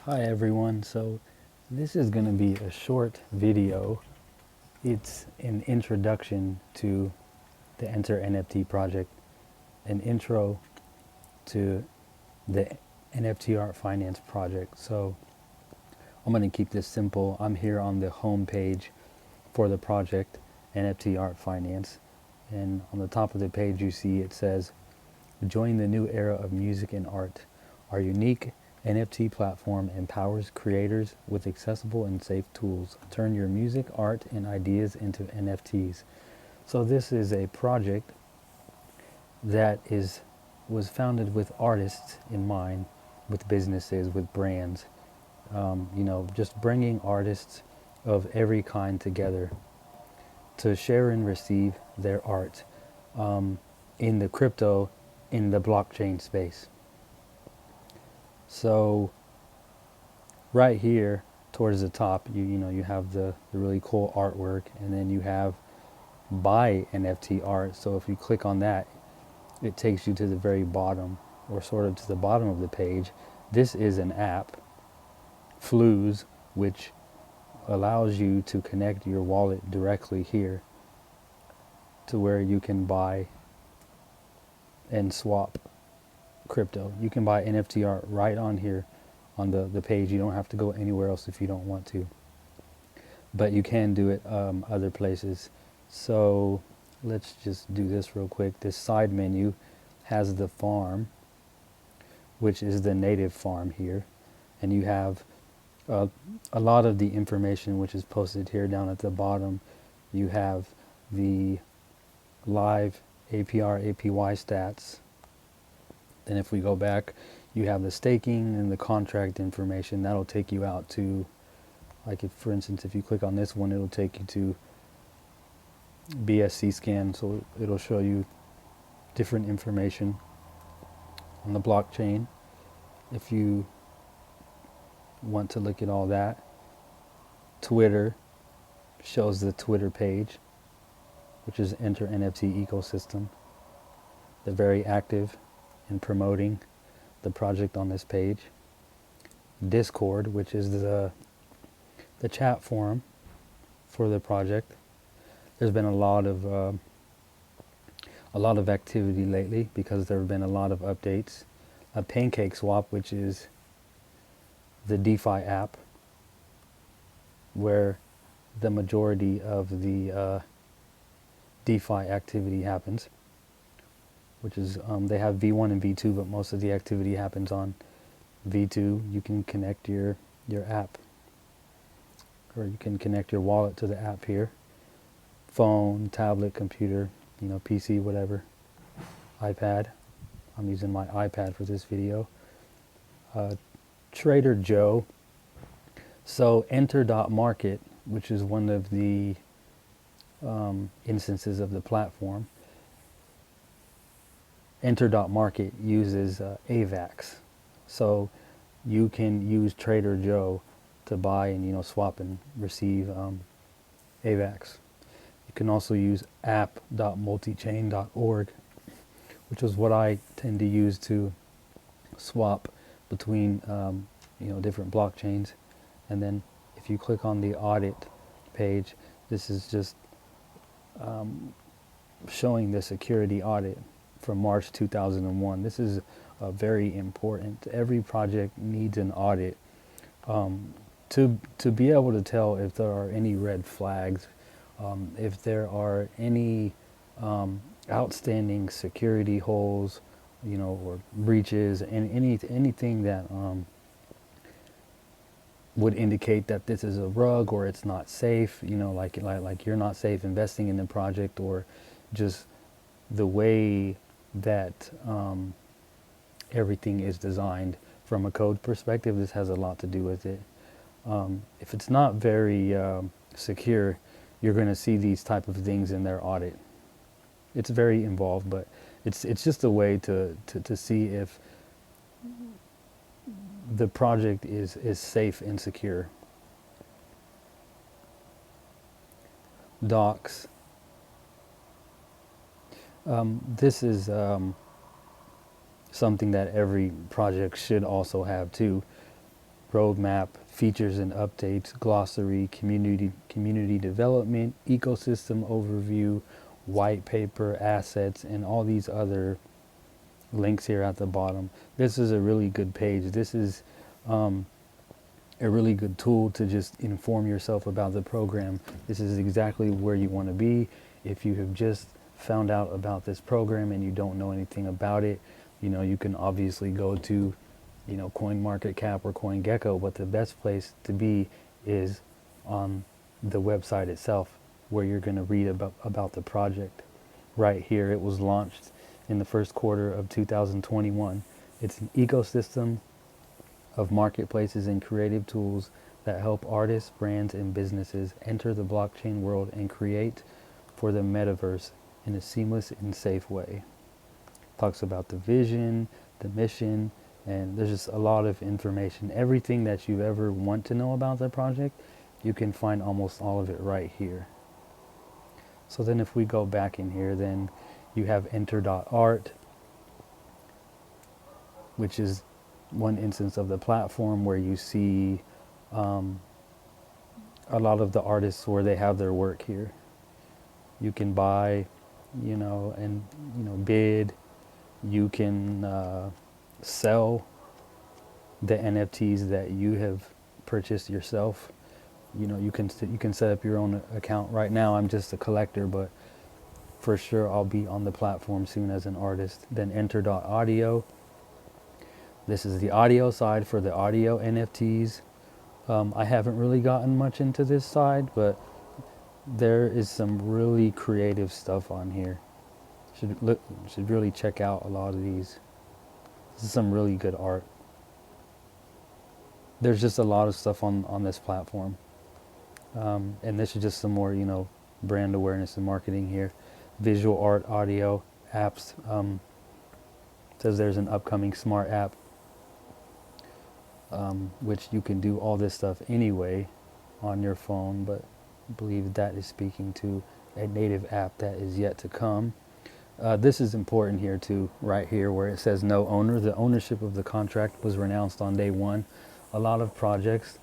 Hi everyone, so this is going to be a short video. It's an introduction to the Enter NFT project, an intro to the NFT Art Finance project. So I'm going to keep this simple. I'm here on the home page for the project, NFT Art Finance. And on the top of the page you see it says, join the new era of music and art. Our unique NFT platform empowers creators with accessible and safe tools. Turn your music, art, and ideas into NFTs. So this is a project that was founded with artists in mind, with businesses, with brands. Just bringing artists of every kind together to share and receive their art in the crypto, in the blockchain space. So right here towards the top, you have the really cool artwork, and then you have buy NFT art. So if you click on that, it takes you to the very bottom, or sort of to the bottom of the page. This is an app, Flues, which allows you to connect your wallet directly here to where you can buy and swap crypto. You can buy NFT art right on here on the page. You don't have to go anywhere else if you don't want to, but you can do it other places. So let's just do this real quick. This side menu has the farm, which is the native farm here, and you have a lot of the information which is posted here down at the bottom. You have the live APR APY stats. Then if we go back, you have the staking and the contract information. That'll take you out to, like, if, for instance, if you click on this one, it'll take you to BSC scan. So it'll show you different information on the blockchain. If you want to look at all that, Twitter shows the Twitter page, which is Enter NFT ecosystem. They're very active in promoting the project on this page. Discord, which is the chat forum for the project. There's been a lot of activity lately because there have been a lot of updates. A Pancake Swap, which is the DeFi app where the majority of the DeFi activity happens, which is they have V1 and V2, but most of the activity happens on V2. You can connect your app, or you can connect your wallet to the app here. Phone, tablet, computer, PC, whatever, iPad. I'm using my iPad for this video. Trader Joe. So Enter.market, which is one of the instances of the platform. Enter.market uses AVAX. So you can use Trader Joe to buy and swap and receive AVAX. You can also use app.multichain.org, which is what I tend to use to swap between different blockchains. And then if you click on the audit page, this is just showing the security audit from March 2001. This is very important. Every project needs an audit to be able to tell if there are any red flags, if there are any outstanding security holes, or breaches, and anything that would indicate that this is a rug or it's not safe. Like you're not safe investing in the project, or just the way that everything is designed from a code perspective. This has a lot to do with it. If it's not very secure, you're going to see these type of things in their audit. It's very involved, but it's just a way to see if the project is safe and secure. Docs. This is something that every project should also have too. roadmap, features and updates, glossary, community development, ecosystem overview, white paper, assets, and all these other links here at the bottom. This is a really good page. This is a really good tool to just inform yourself about the program. This is exactly where you want to be. If you have just found out about this program and you don't know anything about it, you can obviously go to, CoinMarketCap or CoinGecko, but the best place to be is on the website itself, where you're going to read about the project. Right here, it was launched in the first quarter of 2021. It's an ecosystem of marketplaces and creative tools that help artists, brands, and businesses enter the blockchain world and create for the metaverse in a seamless and safe way. Talks about the vision, the mission, and there's just a lot of information. Everything that you ever want to know about the project, you can find almost all of it right here. So then if we go back in here, then you have enter.art, which is one instance of the platform where you see a lot of the artists where they have their work here. You can buy, and bid. You can sell the NFTs that you have purchased yourself. You can set up your own account. Right now, I'm just a collector, but for sure I'll be on the platform soon as an artist. Then enter.audio. This is the audio side for the audio NFTs. I haven't really gotten much into this side, but there is some really creative stuff on here. Should really check out a lot of these. This is some really good art. There's just a lot of stuff on this platform. And this is just some more, brand awareness and marketing here. Visual art, audio, apps. Says there's an upcoming smart app, which you can do all this stuff anyway on your phone, but I believe that is speaking to a native app that is yet to come. This is important here too, right here where it says no owner. The ownership of the contract was renounced on day one. A lot of projects,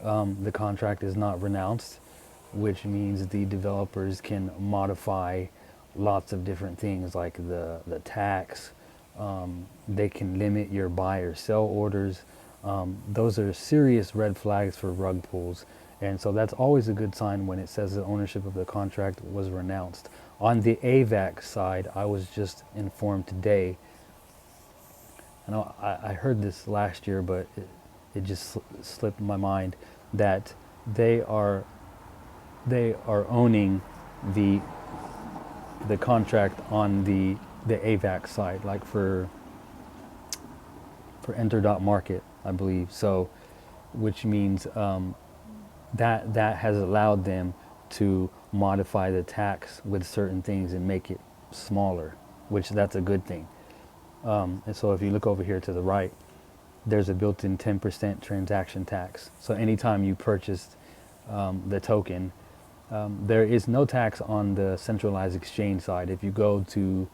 the contract is not renounced, which means the developers can modify lots of different things like the tax. They can limit your buy or sell orders. Those are serious red flags for rug pulls. And so that's always a good sign when it says the ownership of the contract was renounced. On the AVAX side, I was just informed today, I heard this last year, but it just slipped my mind, that they are owning the contract on the AVAX side, like for enter.market, I believe. So, which means that has allowed them to modify the tax with certain things and make it smaller, which that's a good thing. And so if you look over here to the right, there's a built-in 10% transaction tax. So anytime you purchase the token, there is no tax on the centralized exchange side if you go to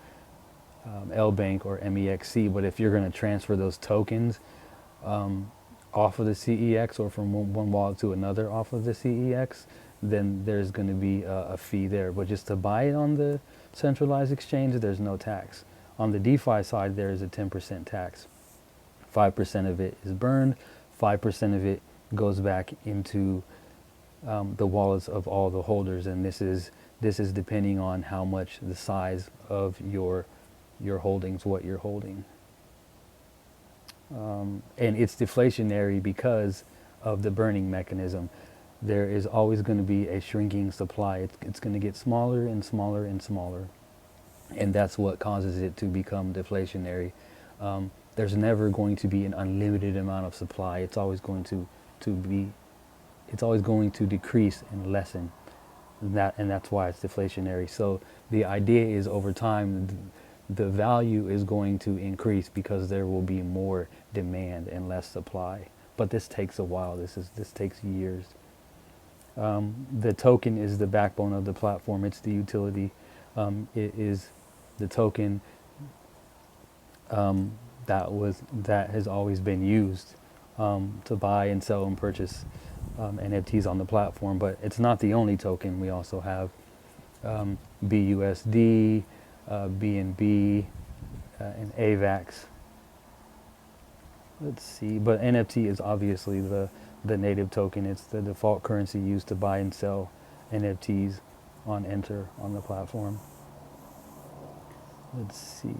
LBank or MEXC, but if you're going to transfer those tokens off of the CEX or from one wallet to another off of the CEX, then there's going to be a fee there. But just to buy it on the centralized exchange, there's no tax. On the DeFi side, there is a 10% tax. 5% of it is burned, 5% of it goes back into the wallets of all the holders, and this is depending on how much the size of your holdings, what you're holding. And it's deflationary because of the burning mechanism. There is always going to be a shrinking supply. It's going to get smaller and smaller and smaller. And that's what causes it to become deflationary. There's never going to be an unlimited amount of supply. It's always going to decrease and lessen. And that's why it's deflationary. So the idea is over time, the value is going to increase because there will be more demand and less supply. But this takes a while. This takes years. The token is the backbone of the platform. It's the utility. It is the token that has always been used to buy and sell and purchase NFTs on the platform. But it's not the only token. We also have BUSD, BNB, and AVAX. Let's see, but NFT is obviously the native token. It's the default currency used to buy and sell NFTs on Enter on the platform. Let's see.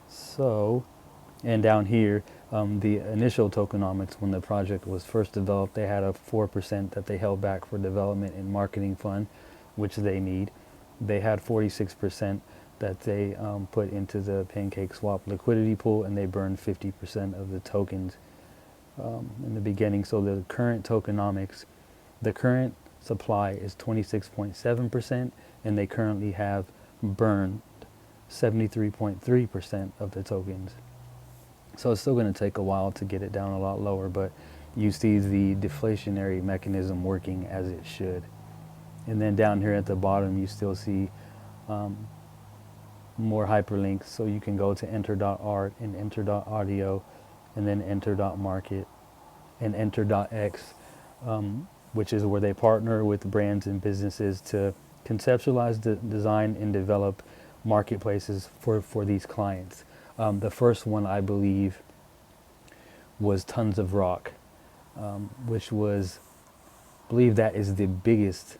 So, and down here, the initial tokenomics, when the project was first developed, they had a 4% that they held back for development and marketing fund, which they need. They had 46% that they put into the PancakeSwap liquidity pool, and they burned 50% of the tokens in the beginning. So the current tokenomics, the current supply is 26.7%, and they currently have burned 73.3% of the tokens. So it's still going to take a while to get it down a lot lower, but you see the deflationary mechanism working as it should. And then down here at the bottom, you still see more hyperlinks. So you can go to enter.art and enter.audio and then enter.market and enter.x, which is where they partner with brands and businesses to conceptualize, design, and develop marketplaces for these clients. The first one, I believe, was Tons of Rock, which was, I believe that is the biggest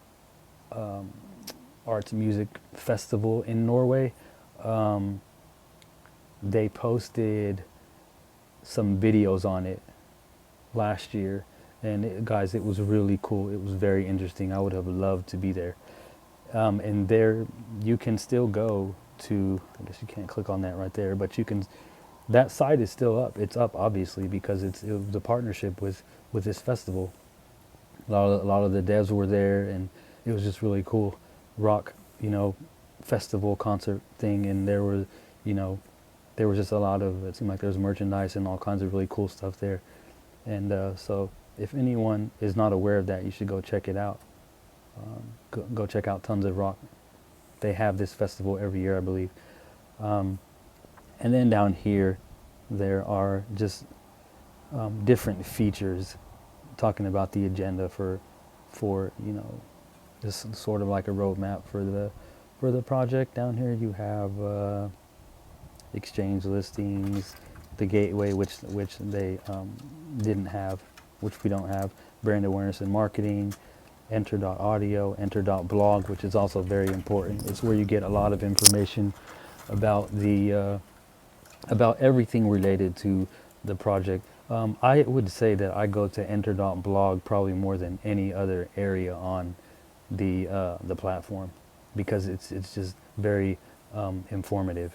arts music festival in Norway. They posted some videos on it last year, and guys, it was really cool. It was very interesting. I would have loved to be there. And there, you can still go to, I guess you can't click on that right there, but you can, that site is still up. It's up obviously because it was a partnership with this festival. A lot of the devs were there, and it was just really cool. Rock, festival concert thing, and there was just a lot of, it seemed like there was merchandise and all kinds of really cool stuff there. And so if anyone is not aware of that, you should go check it out. Go check out Tons of Rock. They have this festival every year, I believe. And then down here, there are just different features talking about the agenda for just sort of like a roadmap for the project. Down here you have exchange listings, the gateway, which they didn't have, which we don't have, brand awareness and marketing, enter.audio, enter.blog, which is also very important. It's where you get a lot of information about the about everything related to the project. I would say that I go to enter.blog probably more than any other area on the platform, because it's just very informative.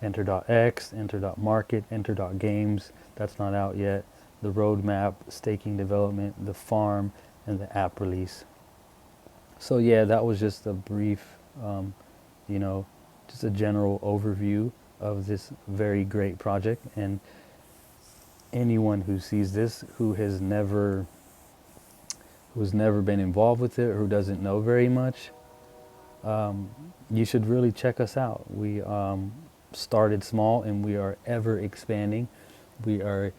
Enter.x, enter.market, enter.games, that's not out yet, the roadmap, staking development, the farm, and the app release. So yeah, that was just a brief, just a general overview of this very great project. And anyone who sees this who's never been involved with it, or who doesn't know very much, you should really check us out. We started small, and we are ever expanding. We are,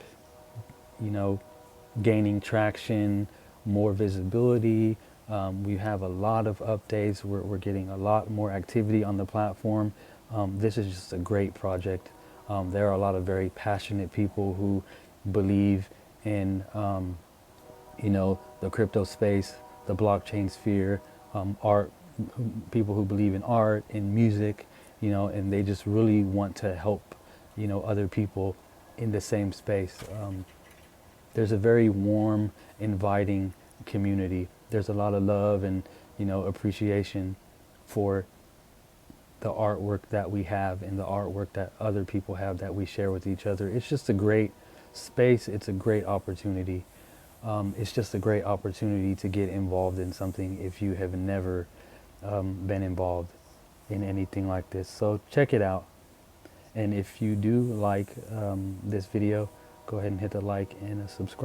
gaining traction, more visibility. We have a lot of updates. We're getting a lot more activity on the platform. This is just a great project. There are a lot of very passionate people who believe in, the crypto space, the blockchain sphere, art, people who believe in art, in music, and they just really want to help, other people in the same space. There's a very warm, inviting community. There's a lot of love and, appreciation for the artwork that we have and the artwork that other people have that we share with each other. It's just a great space. It's a great opportunity. It's just a great opportunity to get involved in something if you have never been involved in anything like this. So check it out. And if you do like this video, go ahead and hit the like and subscribe.